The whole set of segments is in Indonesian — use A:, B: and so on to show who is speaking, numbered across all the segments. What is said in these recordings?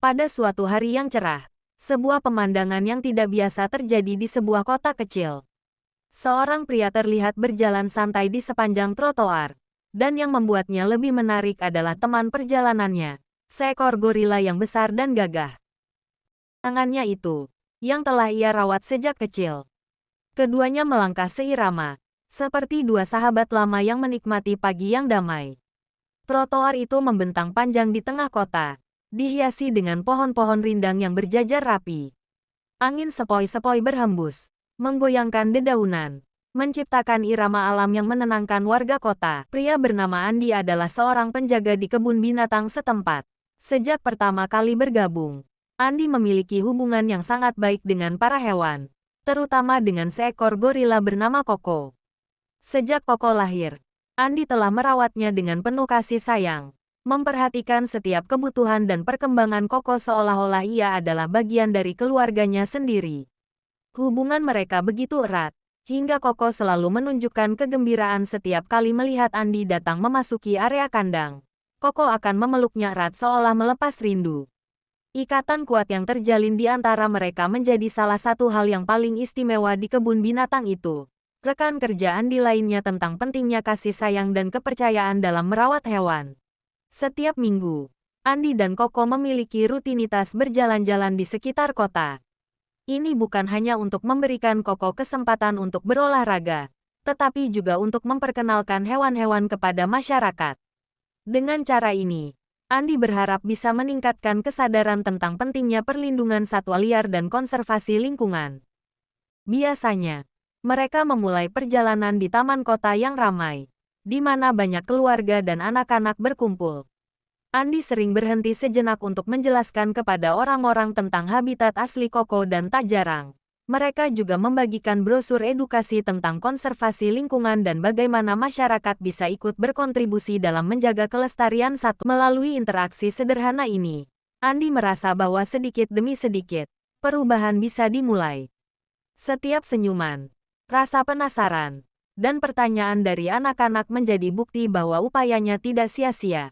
A: Pada suatu hari yang cerah, sebuah pemandangan yang tidak biasa terjadi di sebuah kota kecil. Seorang pria terlihat berjalan santai di sepanjang trotoar, dan yang membuatnya lebih menarik adalah teman perjalanannya, seekor gorila yang besar dan gagah. Tangannya itu, yang telah ia rawat sejak kecil. Keduanya melangkah seirama, seperti dua sahabat lama yang menikmati pagi yang damai. Trotoar itu membentang panjang di tengah kota, dihiasi dengan pohon-pohon rindang yang berjajar rapi. Angin sepoi-sepoi berhembus, menggoyangkan dedaunan, menciptakan irama alam yang menenangkan warga kota. Pria bernama Andi adalah seorang penjaga di kebun binatang setempat. Sejak pertama kali bergabung, Andi memiliki hubungan yang sangat baik dengan para hewan, terutama dengan seekor gorila bernama Koko. Sejak Koko lahir, Andi telah merawatnya dengan penuh kasih sayang, memperhatikan setiap kebutuhan dan perkembangan Koko seolah-olah ia adalah bagian dari keluarganya sendiri. Hubungan mereka begitu erat, hingga Koko selalu menunjukkan kegembiraan setiap kali melihat Andi datang memasuki area kandang. Koko akan memeluknya erat seolah melepas rindu. Ikatan kuat yang terjalin di antara mereka menjadi salah satu hal yang paling istimewa di kebun binatang itu. Rekan kerja Andi lainnya tentang pentingnya kasih sayang dan kepercayaan dalam merawat hewan. Setiap minggu, Andi dan Koko memiliki rutinitas berjalan-jalan di sekitar kota. Ini bukan hanya untuk memberikan Koko kesempatan untuk berolahraga, tetapi juga untuk memperkenalkan hewan-hewan kepada masyarakat. Dengan cara ini, Andi berharap bisa meningkatkan kesadaran tentang pentingnya perlindungan satwa liar dan konservasi lingkungan. Biasanya, mereka memulai perjalanan di taman kota yang ramai, di mana banyak keluarga dan anak-anak berkumpul. Andi sering berhenti sejenak untuk menjelaskan kepada orang-orang tentang habitat asli Koko dan tak jarang, mereka juga membagikan brosur edukasi tentang konservasi lingkungan dan bagaimana masyarakat bisa ikut berkontribusi dalam menjaga kelestarian satwa. Melalui interaksi sederhana ini, Andi merasa bahwa sedikit demi sedikit, perubahan bisa dimulai. Setiap senyuman, rasa penasaran, dan pertanyaan dari anak-anak menjadi bukti bahwa upayanya tidak sia-sia.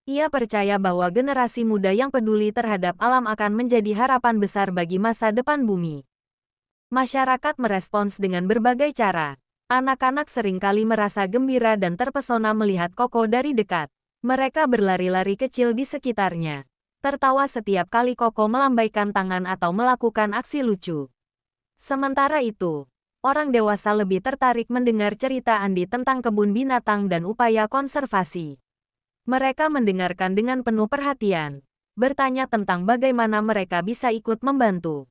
A: Ia percaya bahwa generasi muda yang peduli terhadap alam akan menjadi harapan besar bagi masa depan bumi. Masyarakat merespons dengan berbagai cara. Anak-anak seringkali merasa gembira dan terpesona melihat Koko dari dekat. Mereka berlari-lari kecil di sekitarnya, tertawa setiap kali Koko melambaikan tangan atau melakukan aksi lucu. Sementara itu, orang dewasa lebih tertarik mendengar cerita Andi tentang kebun binatang dan upaya konservasi. Mereka mendengarkan dengan penuh perhatian, bertanya tentang bagaimana mereka bisa ikut membantu.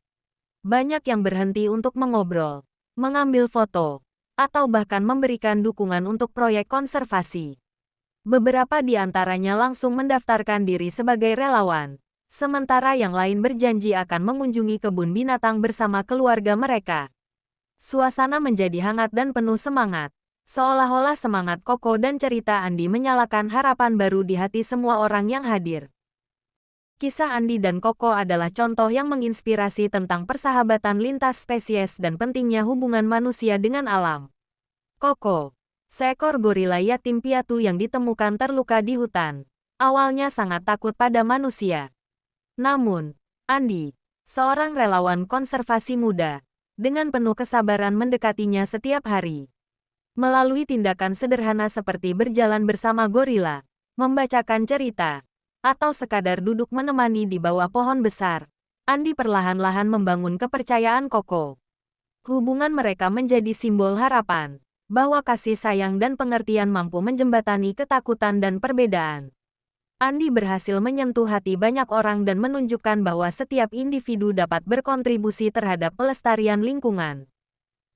A: Banyak yang berhenti untuk mengobrol, mengambil foto, atau bahkan memberikan dukungan untuk proyek konservasi. Beberapa di antaranya langsung mendaftarkan diri sebagai relawan, sementara yang lain berjanji akan mengunjungi kebun binatang bersama keluarga mereka. Suasana menjadi hangat dan penuh semangat, seolah-olah semangat Koko dan cerita Andi menyalakan harapan baru di hati semua orang yang hadir. Kisah Andi dan Koko adalah contoh yang menginspirasi tentang persahabatan lintas spesies dan pentingnya hubungan manusia dengan alam. Koko, seekor gorila yatim piatu yang ditemukan terluka di hutan, awalnya sangat takut pada manusia. Namun, Andi, seorang relawan konservasi muda, dengan penuh kesabaran mendekatinya setiap hari. Melalui tindakan sederhana seperti berjalan bersama gorila, membacakan cerita, atau sekadar duduk menemani di bawah pohon besar, Andi perlahan-lahan membangun kepercayaan Koko. Hubungan mereka menjadi simbol harapan, bahwa kasih sayang dan pengertian mampu menjembatani ketakutan dan perbedaan. Andi berhasil menyentuh hati banyak orang dan menunjukkan bahwa setiap individu dapat berkontribusi terhadap pelestarian lingkungan.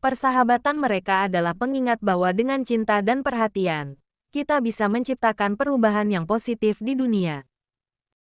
A: Persahabatan mereka adalah pengingat bahwa dengan cinta dan perhatian, kita bisa menciptakan perubahan yang positif di dunia.